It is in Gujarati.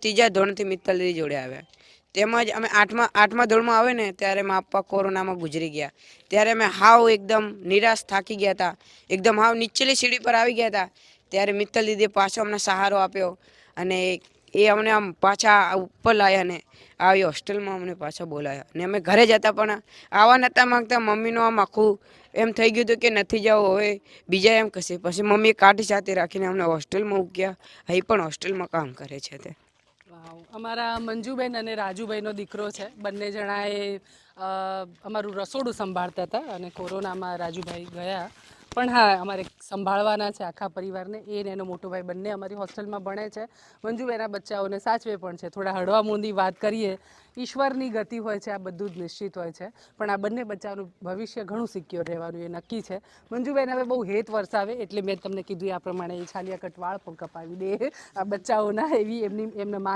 ત્રીજા ધોરણથી મિત્તલ દીદી જોડે આવ્યા. તેમજ અમે આઠમા ધોરણમાં આવે ને ત્યારે મારા પપ્પા કોરોનામાં ગુજરી ગયા. ત્યારે અમે હાવ એકદમ નિરાશ થાકી ગયા હતા. એકદમ હાવ નીચેલી સીડી પર આવી ગયા હતા. ત્યારે મિત્તલ દીદીએ પાછો અમને સહારો આપ્યો અને એ અમને આમ પાછા ઉપર લાવ્યા ને આવી હોસ્ટેલમાં અમને પાછા બોલાવ્યા. અને અમે ઘરે જતા પણ આવવા નહોતા માંગતા. મમ્મીનું આમ આખું એમ થઈ ગયું હતું કે નથી જવું, હવે બીજા એમ કહેશે. પછી મમ્મીએ કાઢી સાથે રાખીને અમને હોસ્ટેલમાં મૂક્યા. અહીં પણ હોસ્ટેલમાં કામ કરે છે તે. અમારા મંજુબેન અને રાજુભાઈનો દીકરો છે. બંને જણાએ અમારું રસોડું સંભાળતા હતા અને કોરોનામાં રાજુભાઈ ગયા. પણ હા, અમારે સંભાળવાના છે આખા પરિવારને. એ ને એનો મોટો ભાઈ બંને અમારી હોસ્ટેલમાં ભણે છે. મંજુબેનના બચ્ચાઓને સાચવે પણ છે. થોડા હળવા મૂળની વાત કરીએ, ઈશ્વરની ગતિ હોય છે, આ બધું જ નિશ્ચિત હોય છે. પણ આ બંને બચ્ચાઓનું ભવિષ્ય ઘણું સિક્યોર રહેવાનું એ નક્કી છે. મંજુબેન હવે બહુ હેત વરસાવે એટલે મેં તમને કીધું આ પ્રમાણે છાલિયા કટ વાળ પણ કપાવી દે આ બચ્ચાઓના, એવી એમના